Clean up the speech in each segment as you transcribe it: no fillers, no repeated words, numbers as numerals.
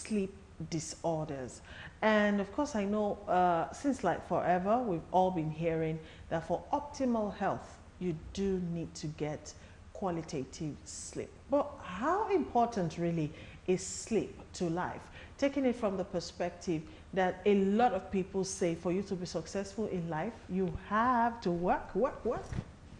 sleep disorders. And of course, I know since like forever, we've all been hearing that for optimal health, you do need to get qualitative sleep. But how important really is sleep to life? Taking it from the perspective that a lot of people say for you to be successful in life, you have to work,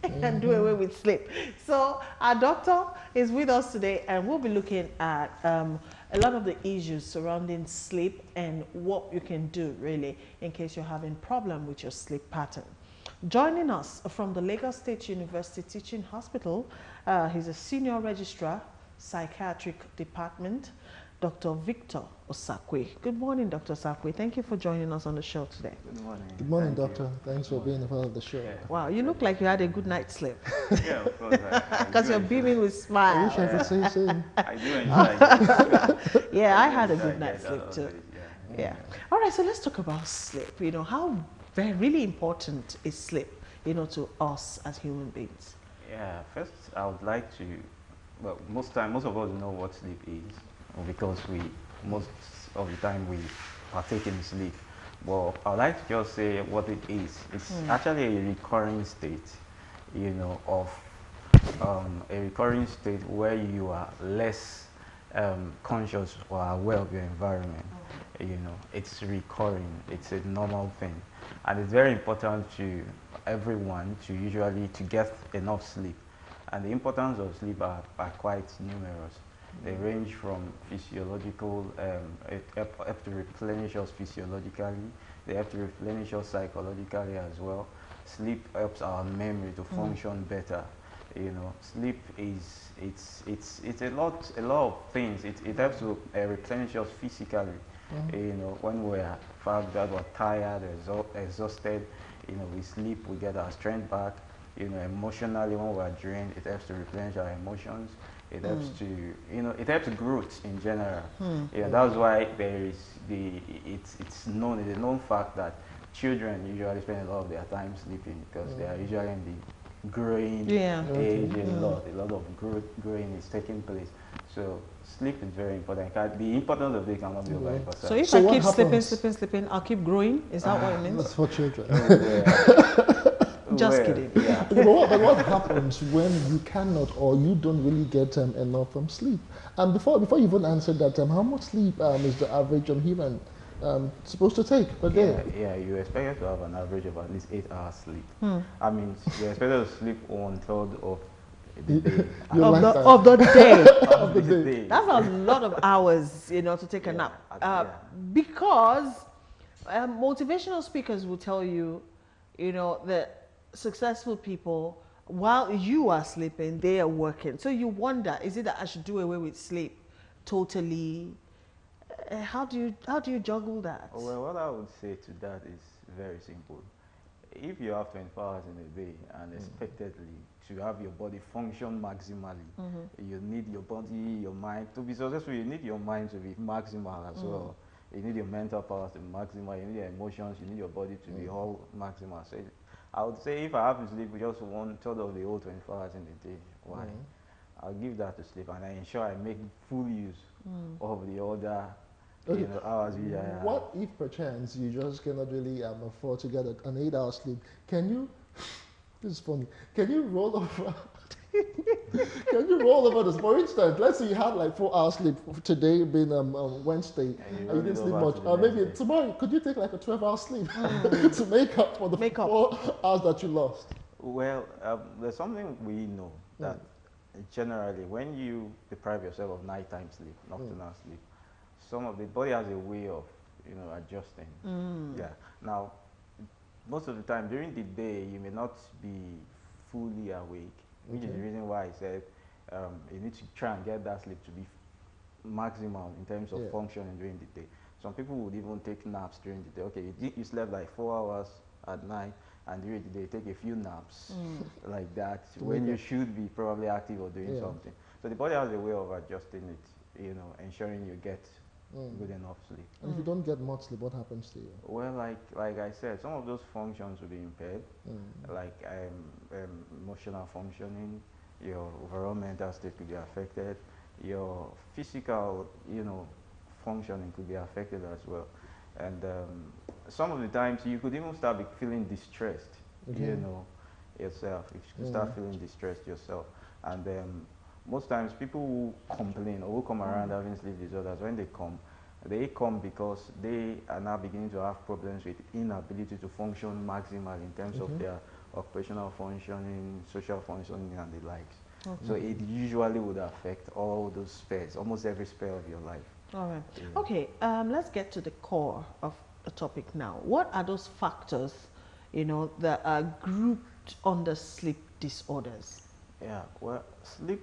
and do away with sleep. So our doctor is with us today, and we'll be looking at a lot of the issues surrounding sleep and what you can do really in case you're having problem with your sleep pattern. Joining us from the Lagos State University Teaching Hospital, he's a senior registrar, psychiatric department, Dr. Victor Osakwe. Good morning, Dr. Osakwe. Thank you for joining us on the show today. Good morning. Good morning, doctor. Thanks for being a part of the show. Yeah. Wow, you look like you had a good night's sleep. Yeah, of course. Because you're beaming with I smiles. wish I could say same. I do enjoy it. Yeah, I had a enjoy good it, night's yes, sleep I love too. it, Yeah. All right, so let's talk about sleep. You know, how very really important is sleep, you know, to us as human beings? Yeah, first I would like to, well, most of us know what sleep is because most of the time we partake in sleep. But I would like to just say what it is. It's actually a recurring state, you know, of a recurring state where you are less conscious or aware of your environment. You know, it's recurring, it's a normal thing. And it's very important to everyone to usually to get enough sleep. And the importance of sleep are quite numerous. They range from physiological, it have to replenish us physiologically, they have to replenish us psychologically as well. Sleep helps our memory to function better. You know, sleep is, it's a lot of things. It helps to replenish us physically. You know, when we're fagged out or tired, exhausted, you know, we sleep, we get our strength back. You know, emotionally, when we're drained, it helps to replenish our emotions. It helps to, you know, it helps growth in general. Yeah, that's why there is it's a known fact that children usually spend a lot of their time sleeping because they are usually in the growing age. A lot of growing is taking place. So sleep is very important. The importance of it cannot be overemphasized. So if So I what keep happens? sleeping, I'll keep growing? Is that what it means? That's for children. Just kidding. Yeah. Okay, but what happens when you cannot or you don't really get enough sleep? And before you even answer that, how much sleep is the average human supposed to take per day? Yeah, you expect to have an average of at least 8 hours sleep. I mean, you're expected to sleep 1/3 of the day. Your Of lifetime. the day. Of the day. That's a lot of hours, you know, to take a nap. Because motivational speakers will tell you, you know, that successful people, while you are sleeping, they are working. So you wonder, is it that I should do away with sleep totally? How do you juggle that? Well, what I would say to that is very simple. If you have 24 hours in a day and expectedly to have your body function maximally, you need your body, your mind to be successful. You need your mind to be maximal as well. You need your mental powers to be maximal. You need your emotions. You need your body to be all maximal. So I would say if I have to sleep just 1/3 of the whole 24 hours in a day, why? I'll give that to sleep and I ensure I make full use of the other hours we have. What if perchance you just cannot really afford to get an 8-hour sleep? Can you? This is funny. Can you roll over? Can you roll over this? For instance, let's say you had like 4 hours sleep today, being Wednesday, and you didn't sleep much. Or maybe tomorrow, could you take like a 12-hour sleep to make up for the 4 hours that you lost? Well, there's something we know that generally when you deprive yourself of nighttime sleep, nocturnal sleep, some of the body has a way of, you know, adjusting. Yeah. Now, most of the time during the day, you may not be fully awake, which is the reason why I said you need to try and get that sleep to be maximal in terms of functioning during the day. Some people would even take naps during the day. Okay, you slept like 4 hours at night, and during the day take a few naps like that when you should be probably active or doing something. So the body has a way of adjusting it, you know, ensuring you get good enough sleep. And if you don't get much sleep, what happens to you? Well, like I said, some of those functions will be impaired, like emotional functioning, your overall mental state could be affected, your physical, you know, functioning could be affected as well. And some of the times you could even start feeling distressed, Okay. you know, yourself. You could start feeling distressed yourself. And most times people who complain or who come around having sleep disorders, when they come because they are now beginning to have problems with inability to function maximally in terms of their occupational functioning, social functioning, and the likes. So it usually would affect all those spheres, almost every sphere of your life. All right. Yeah. Okay, let's get to the core of the topic now. What are those factors, that are grouped under sleep disorders? Yeah, well, sleep,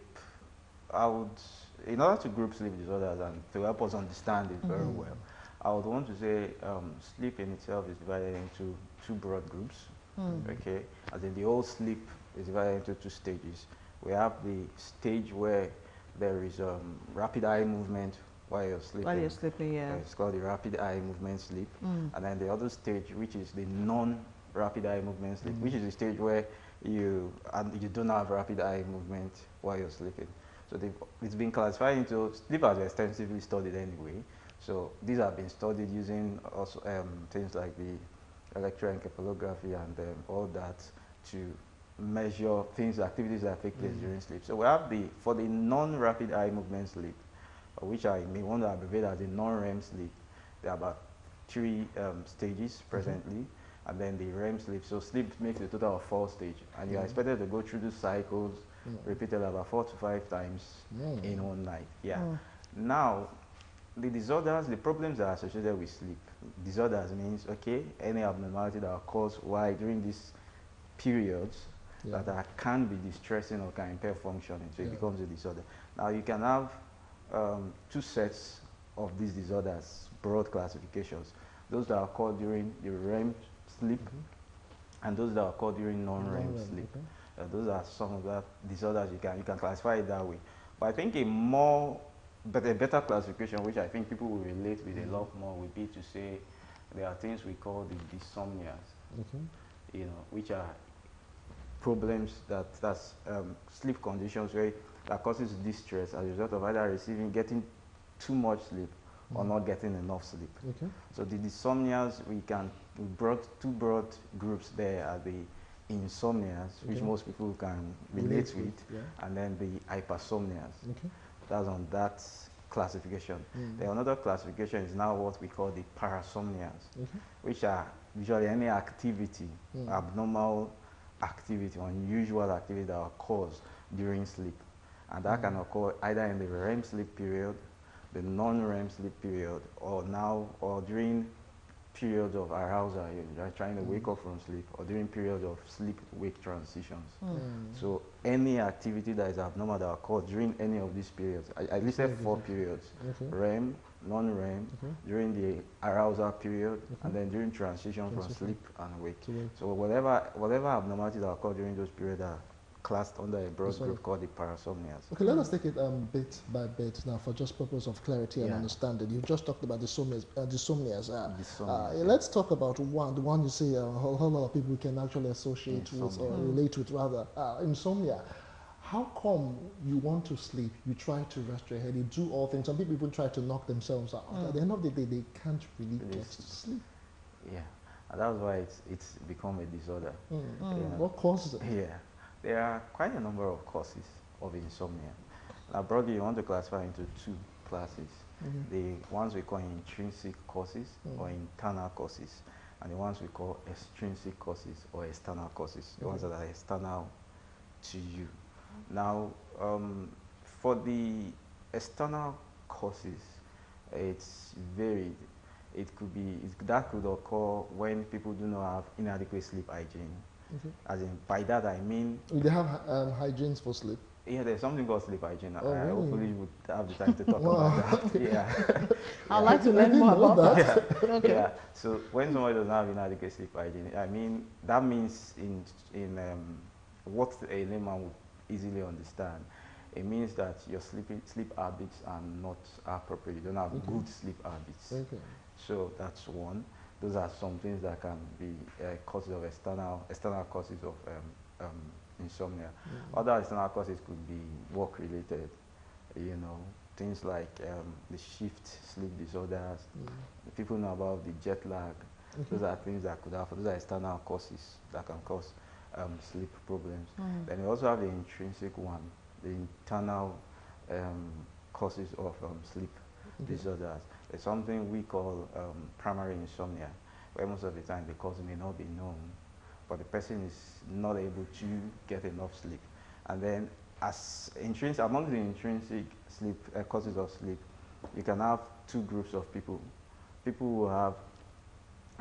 in order to group sleep disorders and to help us understand it very well, I would want to say sleep in itself is divided into two broad groups. Okay, as in the whole sleep is divided into two stages. We have the stage where there is rapid eye movement while you're sleeping. While you're sleeping, yeah. It's called the rapid eye movement sleep. And then the other stage, which is the non-rapid eye movement sleep, which is the stage where you don't have rapid eye movement while you're sleeping. So it's been classified into, sleep has been extensively studied anyway. So these have been studied using also things like the electroencephalography and all that to measure activities that take place during sleep. So we have for the non-rapid eye movement sleep, which I may want to abbreviate as the non-REM sleep. There are about 3 stages presently, and then the REM sleep. So sleep makes a total of 4 stages, and you are expected to go through the cycles repeated about 4 to 5 times in one night. Yeah. Now, the disorders, the problems that are associated with sleep. Disorders means, okay, any abnormality that occurs while during these periods that can be distressing or can impair functioning, so it becomes a disorder. Now, you can have 2 sets of these disorders, broad classifications. Those that occur during the REM sleep and those that occur during non-REM sleep. Those are some of the disorders you can classify it that way. But I think a better classification, which I think people will relate with a lot more, would be to say there are things we call the dysomnias, which are problems that's sleep conditions that causes distress as a result of either getting too much sleep or not getting enough sleep. So the dysomnias, we brought 2 broad groups there are the insomnias, which most people can relate with, and then the hypersomnias. That's on that classification. Then another classification is now what we call the parasomnias, which are usually any activity, abnormal activity, unusual activity that occurs during sleep. And that can occur either in the REM sleep period, the non-REM sleep period, or during periods of arousal, you're trying to wake up from sleep, or during periods of sleep-wake transitions. So any activity that is abnormal that occurs during any of these periods, I listed 4 periods, REM, non-REM, during the arousal period, and then during transition from sleep and wake. So whatever abnormalities that occur during those periods are classed under a broad group called the parasomnias. Okay, let us take it bit by bit now for just purpose of clarity and understanding. You've just talked about dysomnias. Let's talk about the one you say a whole lot of people can actually associate with or relate with rather. Insomnia. How come you want to sleep, you try to rest your head, you do all things, some people even try to knock themselves out. At the end of the day, they can't really get to sleep. Yeah, and that's why it's become a disorder. What causes it? Yeah. There are quite a number of causes of insomnia. Now, broadly, you want to classify into 2 classes. The ones we call intrinsic causes or internal causes, and the ones we call extrinsic causes or external causes, the ones that are external to you. Now, for the external causes, it's varied. That could occur when people do not have inadequate sleep hygiene. As in, by that I mean... They have hygienes for sleep? Yeah, there's something called sleep hygiene. Oh, really? Hopefully you would have the time to talk about that. Yeah. I'd like to learn more about that. Yeah. Yeah. So when somebody doesn't have inadequate sleep hygiene, that means in what a layman would easily understand, it means that your sleep habits are not appropriate. You don't have good sleep habits. So that's one. Those are some things that can be causes of external causes of insomnia. Other external causes could be work related, things like the shift sleep disorders. People know about the jet lag. Those are things that could have, those are external causes that can cause sleep problems. Then we also have the intrinsic one, the internal causes of sleep disorders. There's something we call primary insomnia, where most of the time the cause may not be known, but the person is not able to get enough sleep. And then as among the intrinsic sleep causes of sleep, you can have two groups of people. People who have,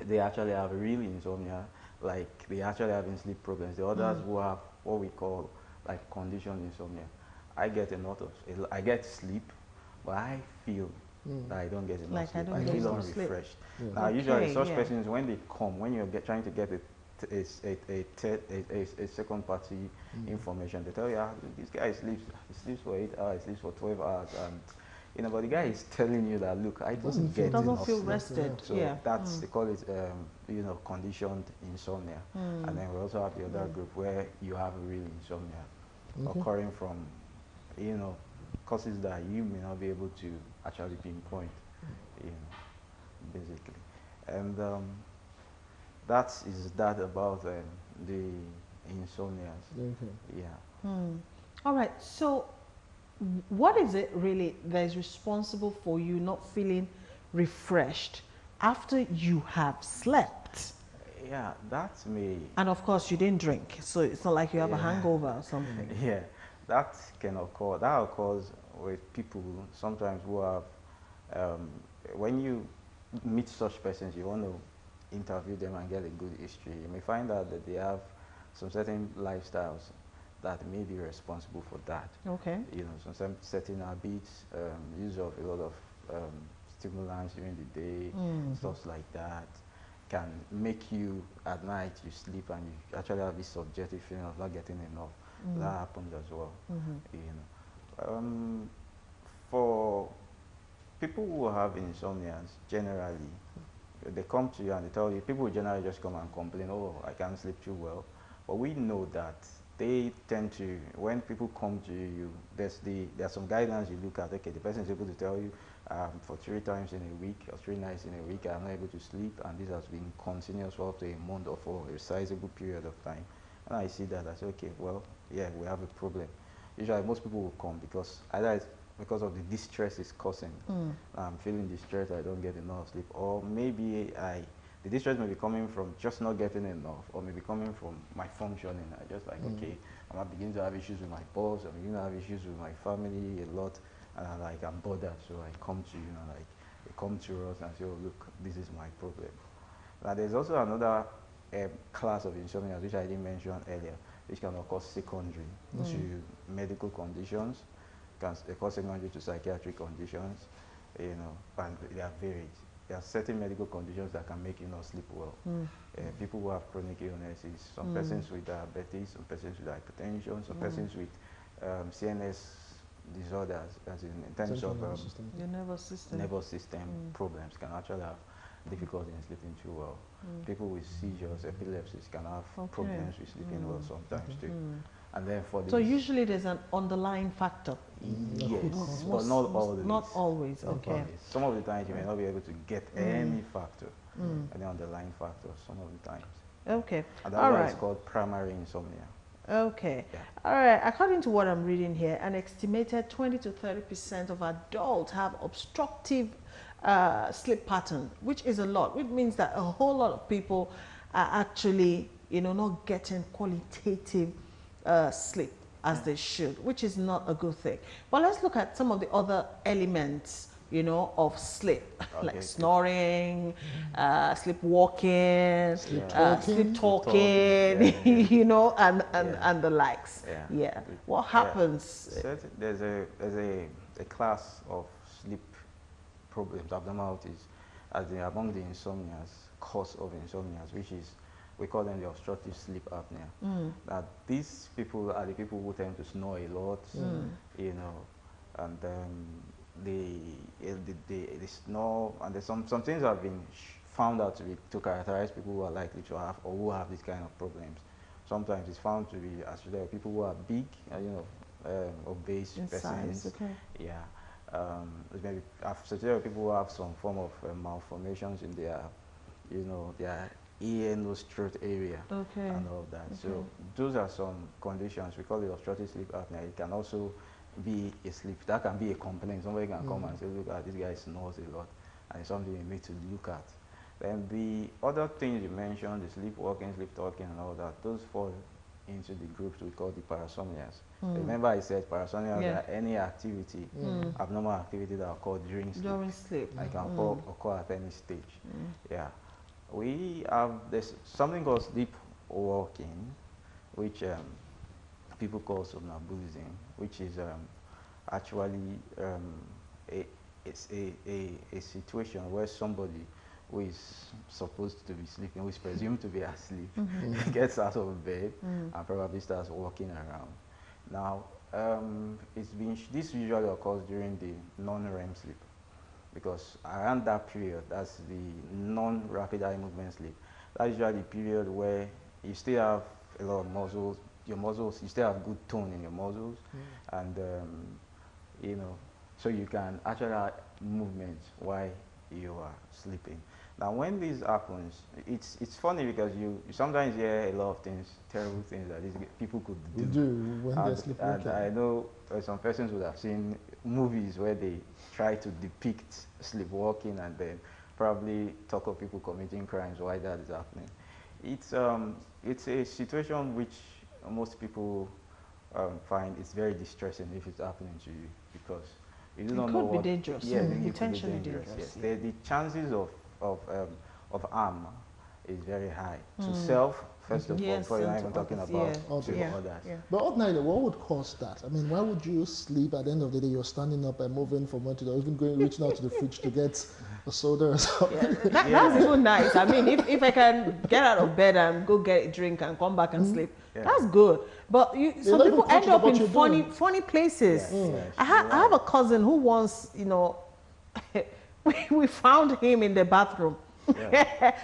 they actually have real insomnia, like they actually having sleep problems. The others who have what we call like conditioned insomnia. I get I get sleep, but I feel that I don't get enough Like sleep. I don't I get feel enough sleep. unrefreshed. Yeah. Now, usually Okay, such yeah. persons, when they come, when you're trying to get a second party information, they tell you, this guy sleeps, he sleeps for 8 hours, he sleeps for 12 hours, and you know, but the guy is telling you that, look, I Doesn't don't get feel- Doesn't enough feel sleep. rested. So Yeah. that's, they call it, you know, conditioned insomnia. And then we also have the other group where you have real insomnia occurring from, you know, causes that you may not be able to actually pinpoint, you know, basically. And that is that about the insomnias. Okay. Yeah. All right. So, what is it really that is responsible for you not feeling refreshed after you have slept? Yeah, that may. And of course, you didn't drink, so it's not like you have a Yeah. hangover or something. Yeah, that can occur. That occurs with people sometimes who have, when you meet such persons, you want to interview them and get a good history. You may find out that they have some certain lifestyles that may be responsible for that. Okay. You know, some certain habits, use of a lot of stimulants during the day, stuff like that, can make you at night you sleep and you actually have this subjective feeling of not getting enough. That happens as well. You know, for people who have insomnias, generally, they come to you and they tell you, people generally just come and complain, oh, I can't sleep too well. But we know that they tend to, when people come to you, there's some guidelines you look at. Okay, the person is able to tell you, for 3 times in a week or 3 nights in a week, I'm not able to sleep, and this has been continuous for up to a month or for a sizable period of time. And I see that, I say, okay, well, yeah, we have a problem. Usually most people will come because either it's because of the distress it's causing. I'm feeling distressed, I don't get enough sleep, or maybe the distress may be coming from just not getting enough, or maybe coming from my functioning. I just like, okay, I'm beginning to have issues with my boss, I'm beginning to have issues with my family a lot, and I'm bothered, so I come to you and like, they come to us and say, oh, look, this is my problem. Now there's also another class of insomnia, which I didn't mention earlier, which can occur secondary to medical conditions, can occur secondary to psychiatric conditions, you know, and they are varied. There are certain medical conditions that can make you not sleep well. People who have chronic illnesses, some persons with diabetes, some persons with hypertension, some persons with CNS disorders, as in terms of The nervous system. nervous system problems can actually have difficulty in sleeping too well. People with seizures, epilepsies can have problems with sleeping well sometimes too. And then for So this, usually there's an underlying factor. yes, but not always. Not always. Not Okay. always. Some of the times you may not be able to get any factor, any underlying factor. Some of the times, Okay. and that's All why right. it's called primary insomnia. Okay. Yeah. All right. According to what I'm reading here, an estimated 20 to 30% of adults have obstructive sleep pattern, which is a lot, which means that a whole lot of people are actually, you know, not getting qualitative sleep as they should, which is not a good thing. But let's look at some of the other elements, you know, of sleep, like snoring, sleepwalking, sleep talking, Yeah. you know, and the likes. Yeah. Yeah. What happens? There's a class of sleep problems, abnormalities, as in among the insomnias, cause of insomnias, which is, we call them the obstructive sleep apnea. That these people are the people who tend to snore a lot, you know, and they snore, and there's some things have been found out to characterize people who are likely to have or who have these kind of problems. Sometimes it's found to be associated with people who are big, you know, obese In persons. size, okay. Yeah, maybe I've suggested people who have some form of malformations in their, their ear, nose, throat area, Okay. and all that. Okay. So those are some conditions. We call it obstructive sleep apnea. It can also be a sleep. That can be a complaint. Somebody can come and say, look, this guy snores a lot, and it's something you need to look at. Then the other things you mentioned, the sleepwalking, sleep talking, and all that, those fall into the groups we call the parasomnias. Remember I said parasomnias are any activity, abnormal activity that occur during sleep. During sleep. It can occur at any stage. Yeah. We have this something called sleepwalking, which people call somnambulism, which is actually it's a situation where somebody who is supposed to be sleeping, who is presumed to be asleep, gets out of bed and probably starts walking around. Now, this usually occurs during the non-REM sleep, because around that period, that's the non-rapid eye movement sleep. That's usually the period where you still have a lot of muscles, your muscles, you still have good tone in your muscles, and so you can actually have movement while you are sleeping. Now, when this happens, it's funny because you sometimes hear a lot of things, terrible things that these people could do when they're sleepwalking. And I know some persons would have seen movies where they try to depict sleepwalking and then probably talk of people committing crimes while that is happening. It's a situation which most people find it's very distressing if it's happening to you, because you do not know what. It could be dangerous. Yeah, Potentially dangerous. Yes. The chances of harm is very high to self, first of all, before you're even talking about to others. Yeah. But ordinarily, what would cause that? I mean, why would you sleep at the end of the day? You're standing up and moving from one to the other, even reaching out to the fridge to get a soda or something. That's even nice. I mean, if I can get out of bed and go get a drink and come back and sleep, that's good. But some people end up in funny places. I have a cousin who once, we found him in the bathroom.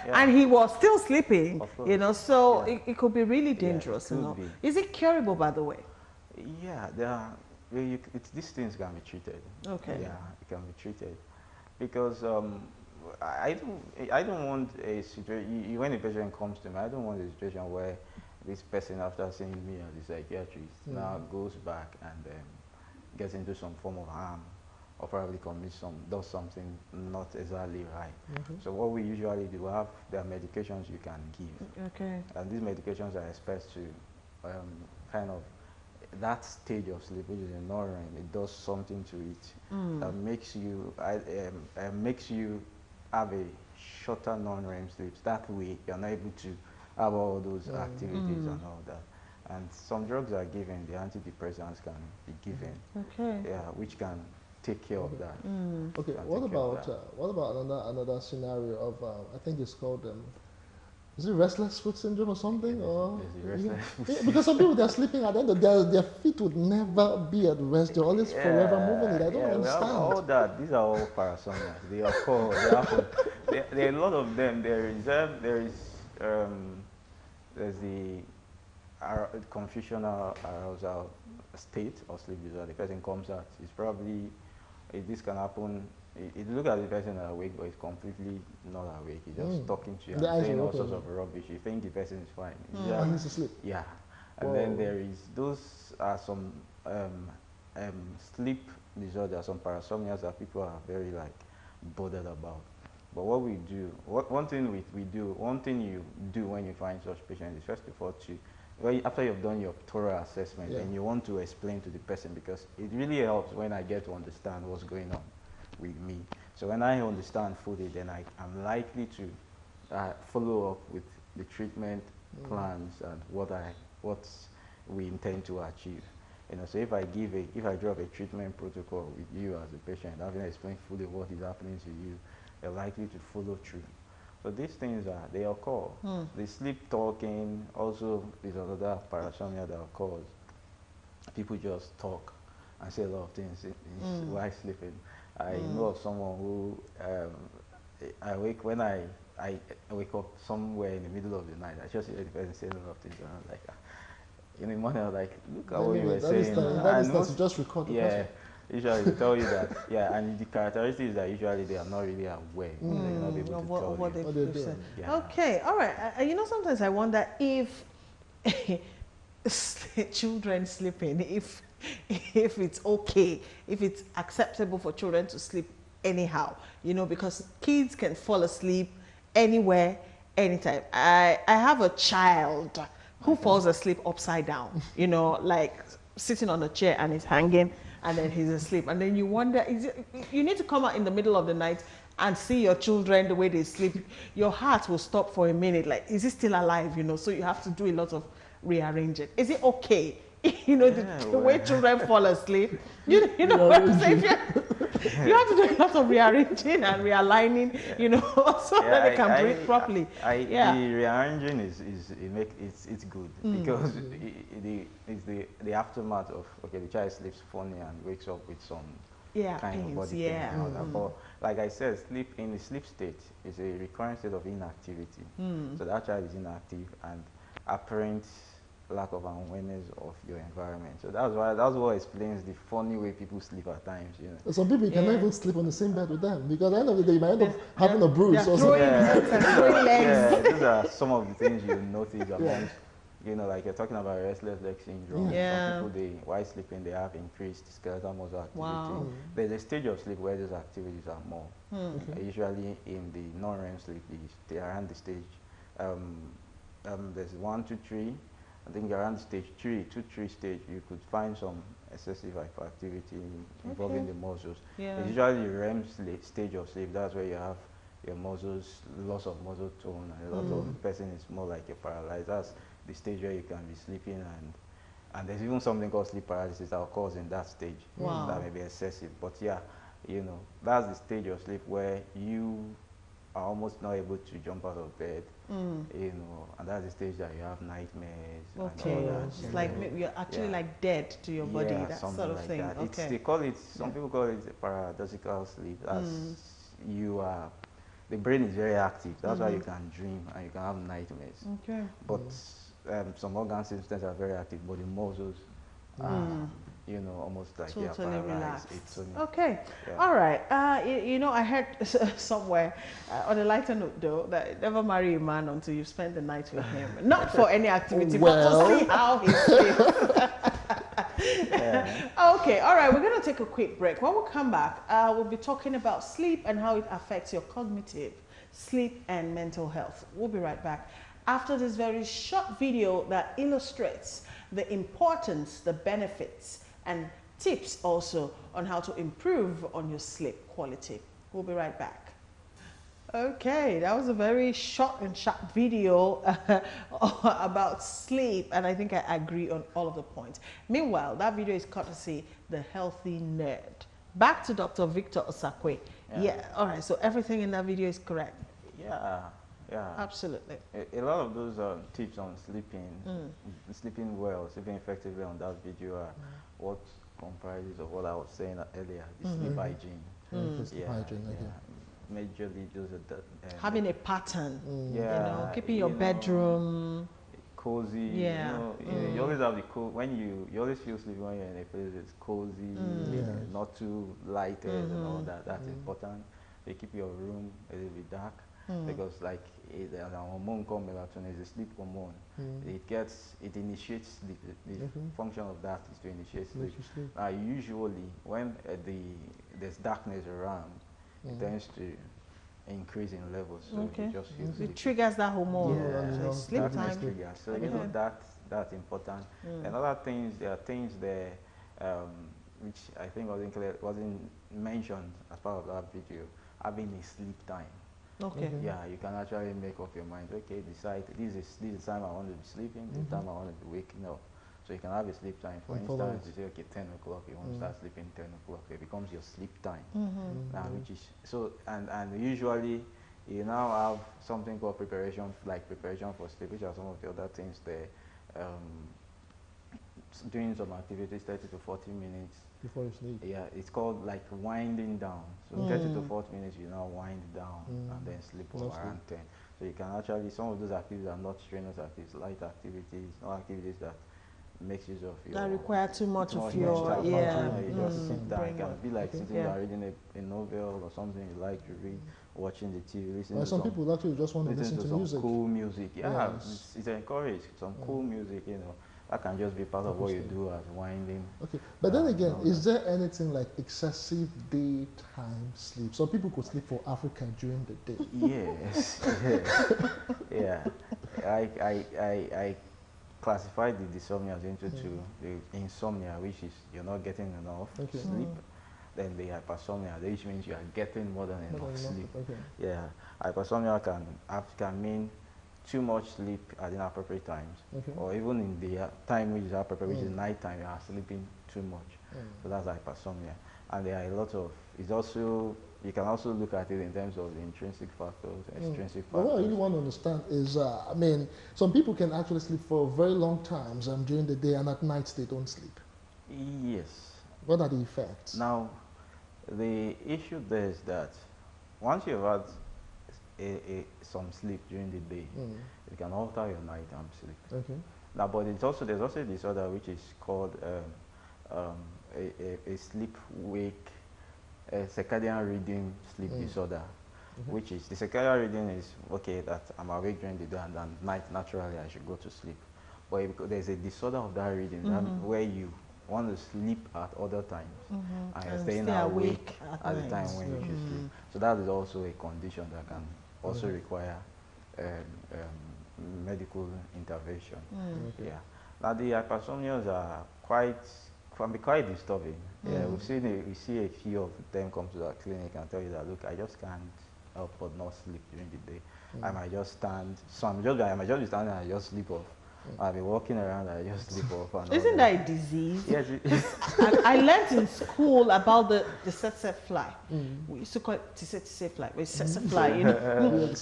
And he was still sleeping, so it could be really dangerous. Is it curable, by the way? Yeah, these things can be treated. Okay. Yeah, it can be treated, because I don't want a situation. When a patient comes to me, I don't want a situation where this person, after seeing me as a psychiatrist, now goes back and gets into some form of harm, or probably does something not exactly right. So what we usually do, there are medications you can give. Okay. And these medications are expressed to kind of that stage of sleep, which is a non-REM. It does something to it that makes you have a shorter non-REM sleep. That way, you're not able to have all those activities and all that. And some drugs are given. The antidepressants can be given. Okay. Yeah, which can take care of that. Okay. What about another scenario of I think it's called is it restless foot syndrome or something? Because some people, they're sleeping at the end of their feet would never be at rest. They're always forever moving it. I don't understand. All that. These are all parasomnias. They occur. They happen. There are a lot of them. There's the confusional arousal state or sleep disorder. The person comes out. It's probably this can happen. You look at the person awake, but he's completely not awake. He's just talking to you and saying all sorts of rubbish. You think the person is fine. And he's asleep. Yeah. And then those are some sleep disorders, some parasomnias that people are very bothered about. But what we do, one thing you do when you find such patients is, first of all, after you've done your thorough assessment, and you want to explain to the person, because it really helps when I get to understand what's going on with me. So when I understand fully, then I'm likely to follow up with the treatment plans and what we intend to achieve. So if I draw up a treatment protocol with you as a patient, having explained fully what is happening to you, you're likely to follow through. So these things they occur. The sleep talking also is another parasomnia that occurs. People just talk and say a lot of things while sleeping. I know of someone who when I wake up somewhere in the middle of the night, I just hear the person saying a lot of things, and I'm like, in the morning I was like, look at what you were saying. That is just record the person. usually they tell you that, yeah, and the characteristics is that usually they are not really aware. They will not be able of to what, tell of what you. What they've they're said. doing. Yeah. Okay, all right. You know, sometimes I wonder if children sleeping, if it's okay, if it's acceptable for children to sleep anyhow, you know, because kids can fall asleep anywhere, anytime. I have a child who falls asleep upside down, you know, like sitting on a chair and he's hanging and then he's asleep. And then you wonder, you need to come out in the middle of the night and see your children the way they sleep. Your heart will stop for a minute, like, is he still alive, you know? So you have to do a lot of rearranging. Is it okay? You know, the way children fall asleep, you know what I'm saying? You have to do a lot of rearranging and realigning, you know, so that they can breathe properly. The rearranging it's good because the aftermath of, okay, the child sleeps funny and wakes up with some kind of body pain and all that. But like I said, sleep in the sleep state is a recurrent state of inactivity. So that child is inactive and apparent lack of awareness of your environment. So that's what explains the funny way people sleep at times, you know. Some people cannot even sleep on the same bed with them because at the end of the day you might end up having a bruise or something. Yeah, these are some of the things you notice amongst, you know, like you're talking about restless leg syndrome. Some people, while sleeping, they have increased skeletal muscle activity. Wow. There's a stage of sleep where those activities are more. Usually in the non-REM sleep, they are around the stage. There's 1, 2, 3. I think around stage 3, 2, 3 stage, you could find some excessive hyperactivity involving the muscles. It's usually the REM stage of sleep. That's where you have your muscles, loss of muscle tone, and a lot of the person is more like you're paralyzed. That's the stage where you can be sleeping, and there's even something called sleep paralysis that occurs in that stage. That may be excessive, but yeah, you know, that's the stage of sleep where you are almost not able to jump out of bed, you know, and that's the stage that you have nightmares. Okay, and all that, it's like you're actually like dead to your body, that sort of like thing. that. Okay. They call it, some people call it paradoxical sleep. That's the brain is very active. That's why you can dream and you can have nightmares. Okay. But some organ systems are very active, but the muscles are, you know, almost like they are Totally paralyzed. relaxed. It's Okay. All right. You know, I heard somewhere, on a lighter note though, that never marry a man until you spend the night with him. Not for any activity, but to see how he sleeps. Okay. All right. We're going to take a quick break. When we come back, we'll be talking about sleep and how it affects your cognitive, sleep and mental health. We'll be right back after this very short video that illustrates the importance, the benefits, and tips also on how to improve on your sleep quality. We'll be right back. Okay, that was a very short and sharp video about sleep, and I think I agree on all of the points. Meanwhile, that video is courtesy The Healthy Nerd. Back to Dr. Victor Osakwe. All right, so everything in that video is correct. Yeah, absolutely. A lot of those tips on sleeping well, sleeping effectively on that video are what comprises of what I was saying earlier, the sleep hygiene. Sleep hygiene, majorly those are having a pattern. You know, keeping your bedroom cozy. You know, you always have the when you always feel sleepy when you're in a place that's cozy, not too lighted and all that. That's important. You keep your room a little bit dark. Because like the hormone called melatonin is a sleep hormone. It initiates the function of that is to initiate sleep. Usually when there's darkness around, it tends to increase in levels. So you just feel sleepy. It triggers that hormone. So sleep time. Triggers. So you know that's important. And other things, there are things there which I think wasn't mentioned as part of that video. Having a sleep time. Okay. Yeah, you can actually make up your mind. Okay, decide this is the time I want to be sleeping. This time I want to be waking up. So you can have a sleep time. For instance, you say okay, 10 o'clock. You want to start sleeping 10 o'clock. It becomes your sleep time. Which is so. And usually you now have something called preparation for sleep, which are some of the other things there. Doing some activities 30 to 40 minutes before you sleep. Yeah, it's called like winding down. So 30 to 40 minutes you now wind down and then sleep off around 10. So you can actually, some of those activities are not strenuous activities, light activities, no activities that makes use of your That require too much too of much your, mental yeah. function. You just sit down. It brain can work. be like Okay. sitting Yeah. down reading a novel or something you like to read, watching the TV, listening Well, to some people actually just want to listen listen to to some music. cool music. Yeah, Yes. it's encouraged. Some cool music, that can just be part of what you Interesting. do as winding. Okay, but then again, no, is there anything like excessive daytime sleep? Some people could sleep for Africa during the day. Yes, yeah. I classify the dysomnias into two. The insomnia, which is you're not getting enough Okay. sleep. Then the hypersomnia, which means you are getting more than More enough than enough, sleep. okay. Yeah, hypersomnia can mean too much sleep at inappropriate times, Okay. or even in the time which is appropriate, which is night time, you are sleeping too much. So that's hypersomnia. And there are a lot of, you can also look at it in terms of the intrinsic factors, extrinsic But what I really factors. want to understand is, some people can actually sleep for very long times during the day, and at night they don't sleep. Yes. What are the effects? Now, the issue there is that once you've had some sleep during the day, it can alter your nighttime sleep. Okay. Now, but there's also a disorder which is called a sleep-wake, circadian rhythm sleep disorder, which is, the circadian rhythm is, okay, that I'm awake during the day and then night, naturally I should go to sleep. But there's a disorder of that rhythm where you want to sleep at other times and you're staying awake at the time when you should sleep. So that is also a condition that can also require medical intervention. Yeah. Now the hypersomnias can be quite disturbing. Yeah, we see a few of them come to our clinic and tell you that, look, I just can't help but not sleep during the day. I might just stand, I might just be standing and I just sleep off. I'll be walking around and I just sleep off. And Isn't that a disease? Yes. I learned in school about the tsetse fly. We used to call it tsetse fly. It's tsetse fly, you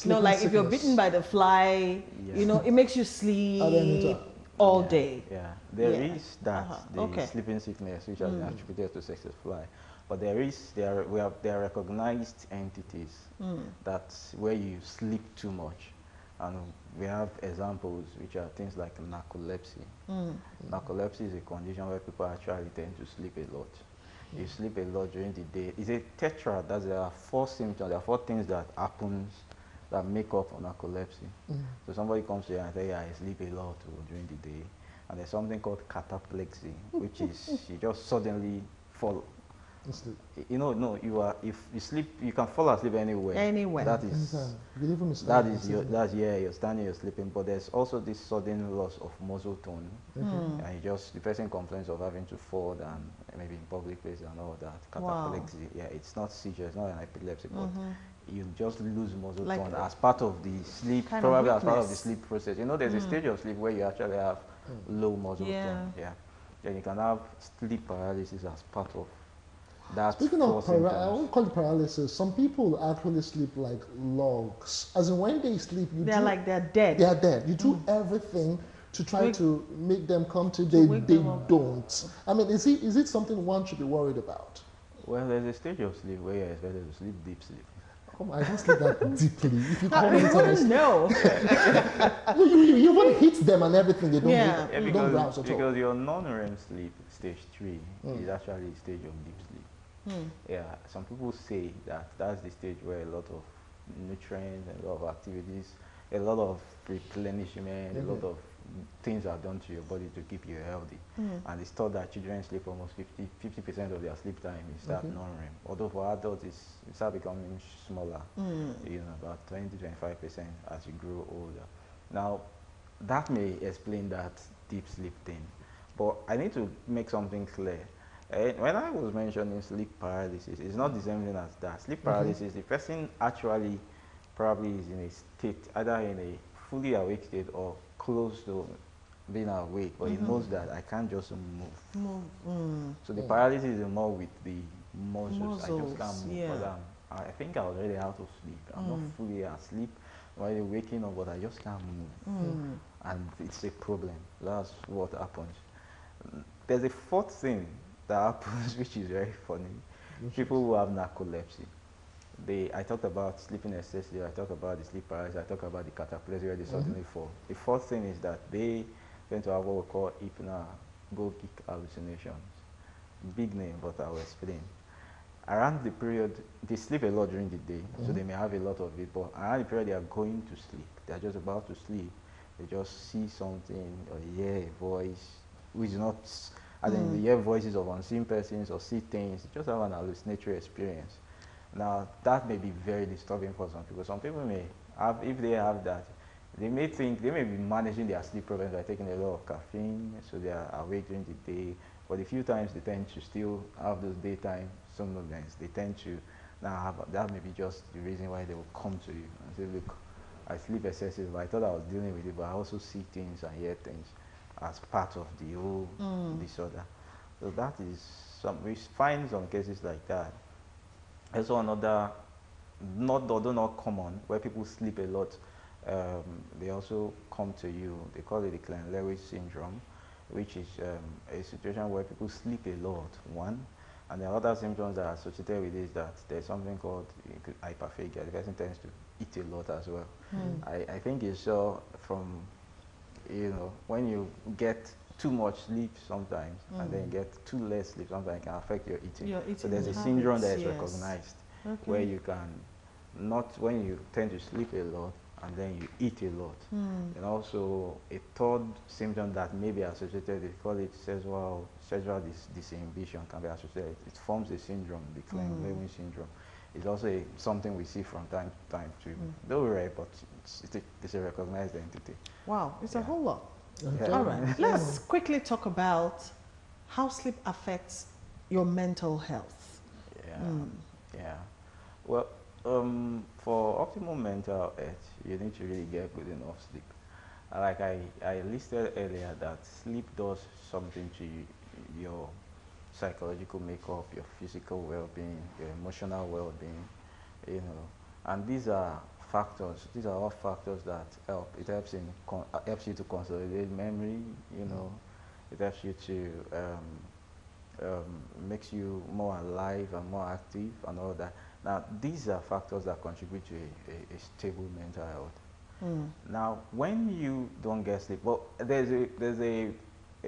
know, like if you're bitten by the fly, it makes you sleep all day. Yeah, there Yeah. is that the sleeping sickness, which has been attributed to tsetse fly, but there are recognized entities that's where you sleep too much, and we have examples which are things like narcolepsy. Narcolepsy is a condition where people actually tend to sleep a lot. You sleep a lot during the day. It's a tetrad. There are 4 symptoms. There are 4 things that happens that make up for narcolepsy. So somebody comes to you and says, yeah, I sleep a lot during the day. And there's something called cataplexy, which is you just suddenly fall. No, if you sleep, you can fall asleep anywhere. Anywhere. That is, you're standing, you're sleeping. But there's also this sudden loss of muscle tone. And the person complains of having to fall down, maybe in public places and all that. Cataplexy, yeah, it's not seizure, it's not an epilepsy, but you just lose muscle tone as part of the sleep, probably as part of the sleep process. There's a stage of sleep where you actually have low muscle tone. Yeah. Then you can have sleep paralysis as part of that. Speaking of I won't call it paralysis. Some people actually sleep like logs. As in when they sleep, they're dead. They are dead. You do everything to try to make them come to. They don't. I mean, is it something one should be worried about? Well, there's a stage of sleep where you're expected to sleep deep sleep. I don't sleep that deeply. If you call me, no. You even hit them and everything. They don't rouse at all. Because your non-REM sleep, stage 3, is actually a stage of deep sleep. Yeah, some people say that that's the stage where a lot of nutrients, a lot of activities, a lot of replenishment, a lot of things are done to your body to keep you healthy. And it's thought that children sleep almost 50% of their sleep time is that non-REM. Although for adults it starts becoming smaller, about 20-25% as you grow older. Now, that may explain that deep sleep thing. But I need to make something clear. When I was mentioning sleep paralysis, it's not the same thing as that. Sleep paralysis, the person actually probably is in a state, either in a fully awake state or close to being awake, but he knows that I can't just move. So the paralysis is more with the muscles. I just can't move. Yeah. I think I was already out of sleep. I'm not fully asleep, while waking up, but I just can't move. And it's a problem. That's what happens. There's a 4th thing that happens, which is very funny. People who have narcolepsy. I talked about sleeping excessively, I talked about the sleep paralysis, I talked about the cataplexy where they suddenly fall. The 4th thing is that they tend to have what we call hypnagogic hallucinations. Big name, but I'll explain. Around the period, they sleep a lot during the day, so they may have a lot of it, but around the period they are going to sleep, they are just about to sleep, they just see something or hear a voice, which is not, as in they hear voices of unseen persons or see things, just have an hallucinatory experience. Now, that may be very disturbing for some people. Some people may have, if they have that, they may think, they may be managing their sleep problems by taking a lot of caffeine, so they are awake during the day. But a few times they tend to still have those daytime somnolence. They tend to now have, that may be just the reason why they will come to you and say, look, I sleep excessive, I thought I was dealing with it, but I also see things and hear things as part of the whole disorder. So that is some, we find some cases like that. Also another, although not common, where people sleep a lot, they also come to you. They call it the Klein-Lewis syndrome, which is a situation where people sleep a lot, one. And the other symptoms that are associated with it is that there's something called hyperphagia. The person tends to eat a lot as well. I think you saw from, when you get too much sleep sometimes, and then you get too less sleep sometimes, it can affect your eating. So there's a syndrome that is recognized, where you can not, when you tend to sleep a lot and then you eat a lot. And also a third symptom that may be associated, they call it sexual disinhibition, can be associated. It forms a syndrome, the Klein-Lewis syndrome. It's also something we see from time to time too. Though rare, but it's a recognized entity. Wow, it's a whole lot. Okay. All right, let's quickly talk about how sleep affects your mental health. Yeah. Well, for optimal mental health, you need to really get good enough sleep. Like I listed earlier, that sleep does something to your psychological makeup, your physical well-being, your emotional well-being, and these are factors. These are all factors that help. It helps helps you to consolidate memory. It helps you to makes you more alive and more active and all that. Now, these are factors that contribute to a stable mental health. Now, when you don't get sleep, well, there's a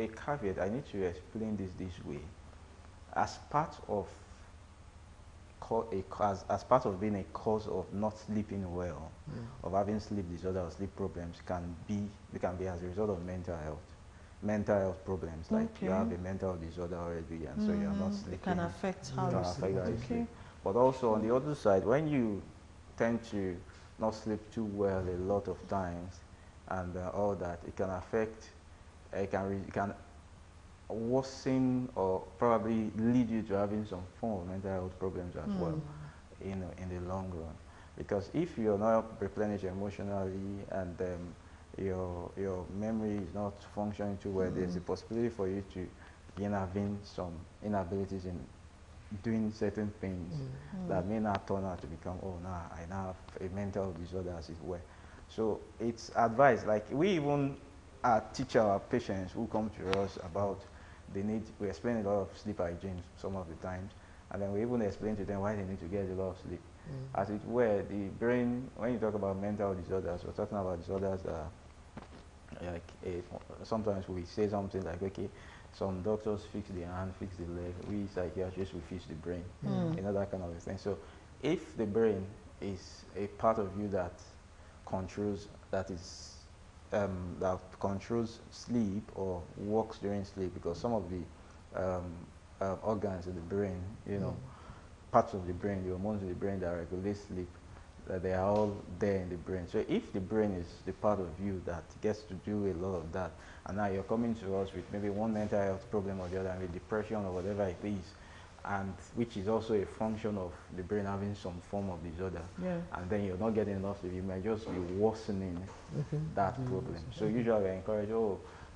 caveat. I need to explain this way. As part of as part of being a cause of not sleeping well, of having sleep disorder or sleep problems, they can be as a result of mental health problems. Like you have a mental disorder already, and so you're not sleeping. It can affect how you sleep. But also on the other side, when you tend to not sleep too well a lot of times, and all that, it can affect, it can worsen or probably lead you to having some form of mental health problems as well, in the long run. Because if you're not replenished emotionally, and your memory is not functioning too well, there's a possibility for you to begin having some inabilities in doing certain things that may not turn out to become, I now have a mental disorder, as it were. So it's advised, like we even teach our patients who come to us about we explain a lot of sleep hygiene some of the times, and then we even explain to them why they need to get a lot of sleep. As it were, the brain, when you talk about mental disorders, we're talking about disorders that like sometimes we say something like, okay, some doctors fix the hand, fix the leg, we psychiatrists will fix the brain, that kind of a thing. So if the brain is a part of you that controls, that controls sleep or works during sleep, because some of the organs in the brain, parts of the brain, the hormones in the brain that regulate sleep, that they are all there in the brain. So if the brain is the part of you that gets to do a lot of that, and now you're coming to us with maybe one mental health problem or the other, with depression or whatever it is, and which is also a function of the brain having some form of disorder, and then you're not getting enough sleep, you might just be worsening that problem. So usually I encourage,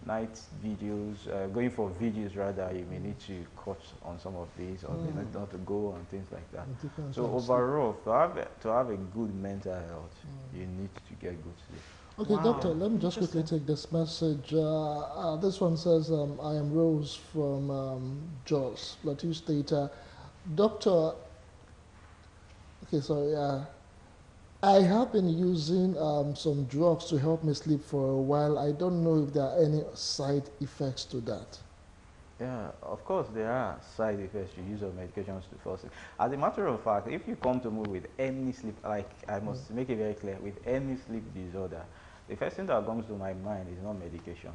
night videos, going for videos rather, you may need to cut on some of these, or they need not to go and things like that. So overall, to have a good mental health, you need to get good sleep. Okay, doctor, let me just quickly take this message. This one says, I am Rose from Jos, Plateau State. Doctor, okay, sorry, I have been using some drugs to help me sleep for a while. I don't know if there are any side effects to that. Yeah, of course there are side effects to use of medications to fall asleep. As a matter of fact, if you come to me with any sleep, like I must make it very clear, with any sleep disorder, the first thing that comes to my mind is not medication.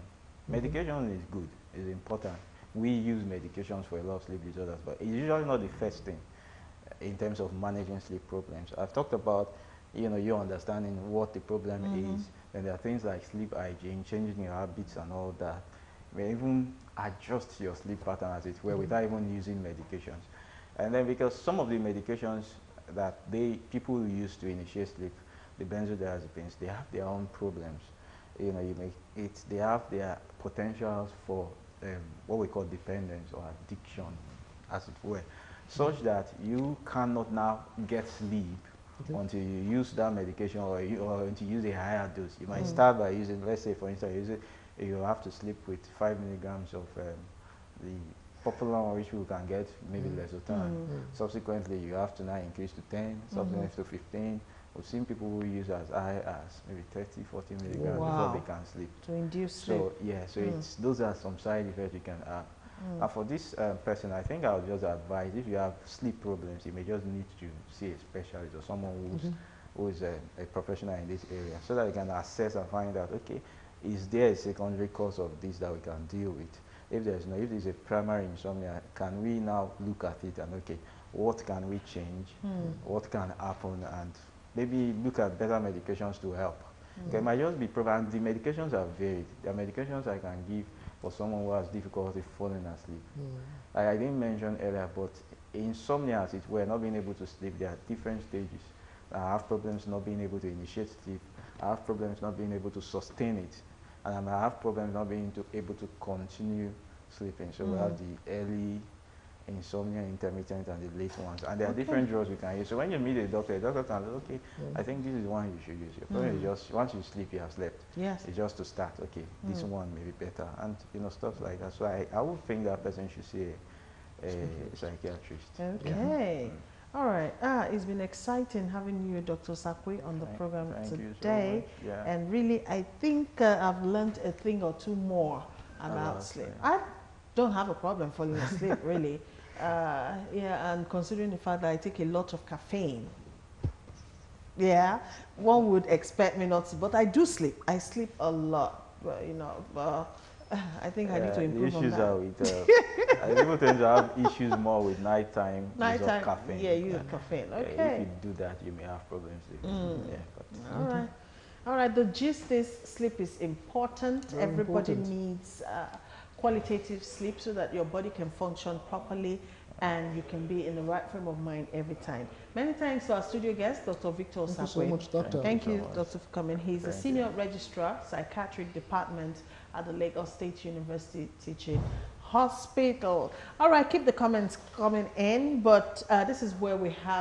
Medication is good, is important. We use medications for a lot of sleep disorders, but it's usually not the first thing in terms of managing sleep problems. I've talked about, you understanding what the problem is, and there are things like sleep hygiene, changing your habits and all that. You may even adjust your sleep pattern as it were without even using medications. And then because some of the medications that people use to initiate sleep, the benzodiazepines, they have their own problems. They have their potentials for what we call dependence or addiction, as it were, such that you cannot now get sleep until you use that medication or until you use a higher dose. You might start by using, let's say for instance, you have to sleep with 5 milligrams of the popular one which you can get maybe less of time. Subsequently, you have to now increase to 10, subsequently to 15. We've seen people who use as high as maybe 30, 40 milligrams before they can sleep. To induce sleep. So yeah, so those are some side effects you can have. And for this person, I think I would just advise, if you have sleep problems, you may just need to see a specialist or someone who is a professional in this area, so that you can assess and find out, okay, is there a secondary cause of this that we can deal with? If there's no, if there's a primary insomnia, can we now look at it and, okay, what can we change? What can happen? And maybe look at better medications to help. Okay, it might just be proven. The medications are varied. There are medications I can give for someone who has difficulty falling asleep. I didn't mention earlier, but insomnia, as it were, not being able to sleep, there are different stages. I have problems not being able to initiate sleep. I have problems not being able to sustain it. And I have problems not being able to continue sleeping. So we have the early insomnia, intermittent, and the late ones. And there are different drugs we can use. So when you meet a doctor can say, okay, I think this is one you should use. Your problem is just, once you sleep, you have slept. Yes. It's just to start, okay, this one may be better. And, stuff like that. So I would think that person should see a psychiatrist. Okay. All right. It's been exciting having you, Dr. Sakwe, on the program today. So yeah. And really, I think I've learned a thing or two more about sleep. I don't have a problem falling asleep, really. Yeah, and considering the fact that I take a lot of caffeine, yeah, one would expect me not to, but I do sleep. I sleep a lot, but, I think I need to improve on that. The issues are with, people tend to have issues more with nighttime use of caffeine. Yeah, use of caffeine, okay. If you do that, you may have problems sleeping. Yeah, but all right. All right, the gist is sleep is important. Very Everybody important. needs qualitative sleep so that your body can function properly and you can be in the right frame of mind every time. Many thanks to our studio guest, Dr. Victor Sakwe. Thank you so much, Doctor. Thank you, Doctor, for coming. He's a senior registrar, psychiatric department at the Lagos State University Teaching Hospital. All right, keep the comments coming in, but this is where we have